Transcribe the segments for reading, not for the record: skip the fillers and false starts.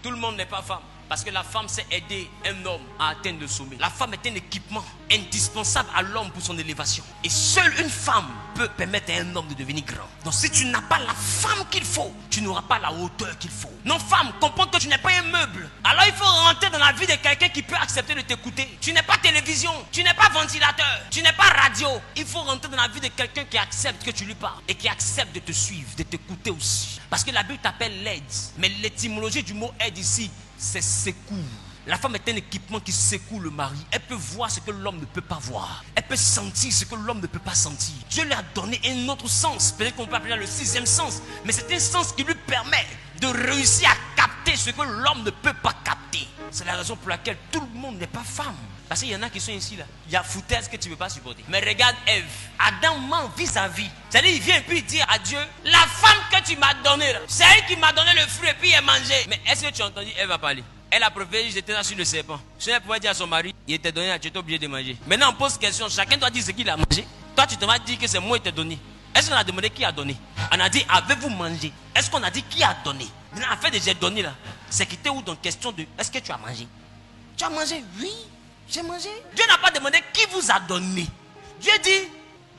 Tout le monde n'est pas femme. Parce que la femme sait aider un homme à atteindre le sommet. La femme est un équipement indispensable à l'homme pour son élévation. Et seule une femme peut permettre à un homme de devenir grand. Donc si tu n'as pas la femme qu'il faut, tu n'auras pas la hauteur qu'il faut. Non, femme, comprends que tu n'es pas un meuble. Alors il faut rentrer dans la vie de quelqu'un qui peut accepter de t'écouter. Tu n'es pas télévision, tu n'es pas ventilateur, tu n'es pas radio. Il faut rentrer dans la vie de quelqu'un qui accepte que tu lui parles et qui accepte de te suivre, de t'écouter aussi. Parce que la Bible t'appelle l'aide. Mais l'étymologie du mot aide ici, c'est secours. La femme est un équipement qui secoue le mari. Elle peut voir ce que l'homme ne peut pas voir. Elle peut sentir ce que l'homme ne peut pas sentir. Dieu lui a donné un autre sens. Peut-être qu'on peut appeler le 6e sens. Mais c'est un sens qui lui permet de réussir à capter ce que l'homme ne peut pas capter. C'est la raison pour laquelle tout le monde n'est pas femme. Parce qu'il y en a qui sont ici là. Il y a foutaise que tu ne peux pas supporter. Mais regarde Ève. Adam ment vis-à-vis. C'est-à-dire il vient et puis il dit à Dieu, la femme que tu m'as donnée là, c'est elle qui m'a donné le fruit et puis elle mangé. Mais est-ce que tu as entendu Ève va parler? Elle a préféré jeter là sur le serpent. Si elle pouvait dire à son mari, il était donné, tu étais obligé de manger. Maintenant on pose question, chacun doit dire ce qu'il a mangé. Toi tu te vas dire que c'est moi qui t'ai donné. Est-ce qu'on a demandé qui a donné? On a dit, avez-vous mangé? Est-ce qu'on a dit qui a donné? Maintenant en fait de j'ai donné là, c'est qui était où dans question de, est-ce que tu as mangé? Tu as mangé? Oui, j'ai mangé. Dieu n'a pas demandé qui vous a donné. Dieu dit,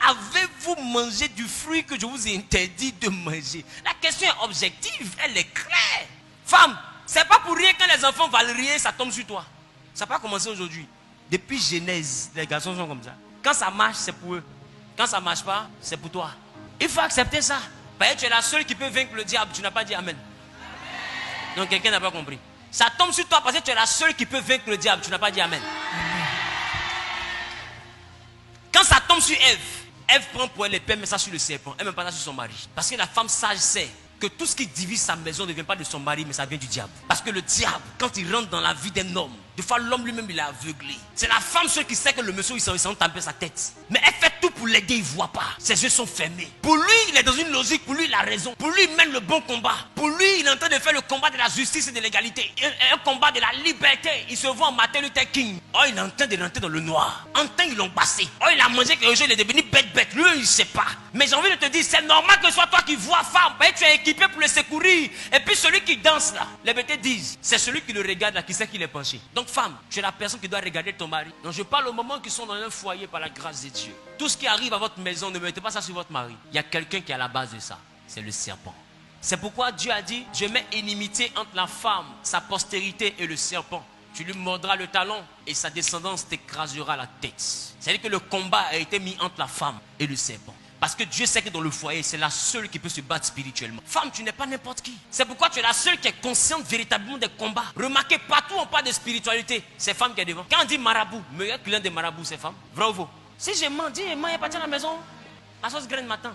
avez-vous mangé du fruit que je vous ai interdit de manger? La question est objective, elle est claire. Femme, c'est pas pour rien que les enfants valent rien, ça tombe sur toi. Ça n'a pas commencé aujourd'hui. Depuis Genèse, les garçons sont comme ça. Quand ça marche, c'est pour eux. Quand ça ne marche pas, c'est pour toi. Il faut accepter ça. Parce que tu es la seule qui peut vaincre le diable. Tu n'as pas dit Amen. Donc quelqu'un n'a pas compris. Ça tombe sur toi parce que tu es la seule qui peut vaincre le diable. Tu n'as pas dit Amen. Quand ça tombe sur Ève, Ève prend pour elle l'épée, met ça sur le serpent. Elle met pas ça sur son mari. Parce que la femme sage sait que tout ce qui divise sa maison ne vient pas de son mari, mais ça vient du diable. Parce que le diable, quand il rentre dans la vie d'un homme, des fois l'homme lui-même il est aveuglé. C'est la femme seule qui sait que le monsieur il s'en taper sa tête. Mais elle fait tout pour l'aider, il ne voit pas. Ses yeux sont fermés. Pour lui, il est dans une logique, pour lui il a raison. Pour lui, il mène le bon combat. Pour lui, il est en train de faire le combat de la justice et de l'égalité. Un combat de la liberté. Il se voit en Martin Luther King. Oh, il est en train de rentrer dans le noir. En temps, ils l'ont passé. Oh, il a mangé quelque chose, il est devenu bête. Lui, il ne sait pas. Mais j'ai envie de te dire, c'est normal que ce soit toi qui vois femme. Et tu es équipé pour le secourir. Et puis celui qui danse là, les bêtés disent, c'est celui qui le regarde là, qui sait qu'il est penché. Donc femme, tu es la personne qui doit regarder ton mari. Donc je parle au moment qu'ils sont dans un foyer par la grâce de Dieu. Tout ce qui arrive à votre maison, ne mettez pas ça sur votre mari. Il y a quelqu'un qui est à la base de ça. C'est le serpent. C'est pourquoi Dieu a dit, je mets inimitié entre la femme, sa postérité et le serpent. Tu lui mordras le talon et sa descendance t'écrasera la tête. C'est-à-dire que le combat a été mis entre la femme et le serpent. Parce que Dieu sait que dans le foyer, c'est la seule qui peut se battre spirituellement. Femme, tu n'es pas n'importe qui. C'est pourquoi tu es la seule qui est consciente véritablement des combats. Remarquez, partout on parle de spiritualité, c'est femme qui est devant. Quand on dit marabout, meilleur client des marabouts, c'est femme. Vrai ou faux? Si je mens, dis, moi, il est parti à la maison à sauce graine matin.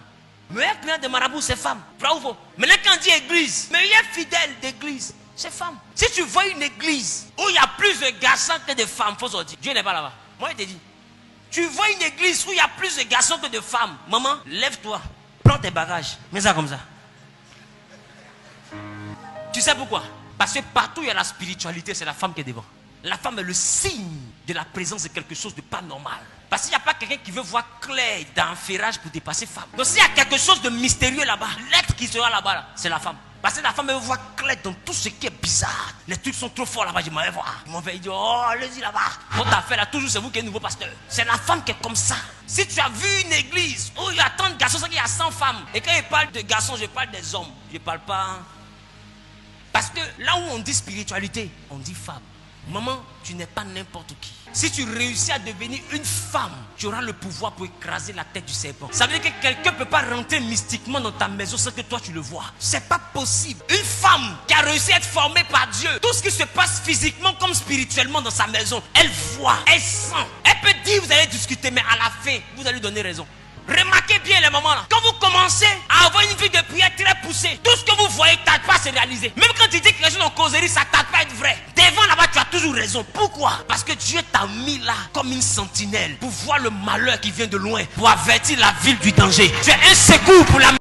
Meilleur client des marabouts, c'est femme. Vrai ou faux? Maintenant, quand on dit église, meilleur fidèle d'église, c'est femme. Si tu vois une église où il y a plus de garçons que de femmes, faut se dire, Dieu n'est pas là-bas. Moi, je te dis. Tu vois une église où il y a plus de garçons que de femmes. Maman, lève-toi. Prends tes bagages. Mets ça comme ça. Tu sais pourquoi? Parce que partout où il y a la spiritualité, c'est la femme qui est devant. La femme est le signe de la présence de quelque chose de pas normal. Parce qu'il n'y a pas quelqu'un qui veut voir clair dans un ferrage pour dépasser femme. Donc s'il y a quelque chose de mystérieux là-bas, l'être qui sera là-bas, là, c'est la femme. Parce que la femme veut voir clair dans tout ce qui est bizarre. Les trucs sont trop forts là-bas, je m'en vais voir. Ils m'ont fait dire, oh, allez-y là-bas. Votre affaire là, toujours c'est vous qui êtes nouveau pasteur. C'est la femme qui est comme ça. Si tu as vu une église où il y a tant de garçons, c'est qu'il y a 100 femmes. Et quand je parle de garçons, je parle des hommes. Je ne parle pas. Parce que là où on dit spiritualité, on dit femme. Maman, tu n'es pas n'importe qui. Si tu réussis à devenir une femme, tu auras le pouvoir pour écraser la tête du serpent. Ça veut dire que quelqu'un ne peut pas rentrer mystiquement dans ta maison sans que toi tu le vois. C'est pas possible. Une femme qui a réussi à être formée par Dieu, tout ce qui se passe physiquement comme spirituellement dans sa maison, elle voit, elle sent. Elle peut dire, vous allez discuter, mais à la fin, vous allez lui donner raison. Remarquez bien les moments là. Quand vous commencez à avoir une vie de prière très poussée, tout ce que vous voyez ne tarde pas à se réaliser. Même quand tu dis quelque chose en causerie, ça ne tarde pas à être vrai. Devant là-bas, tu as toujours raison. Pourquoi? Parce que Dieu t'a mis là comme une sentinelle pour voir le malheur qui vient de loin, pour avertir la ville du danger. Tu es un secours pour la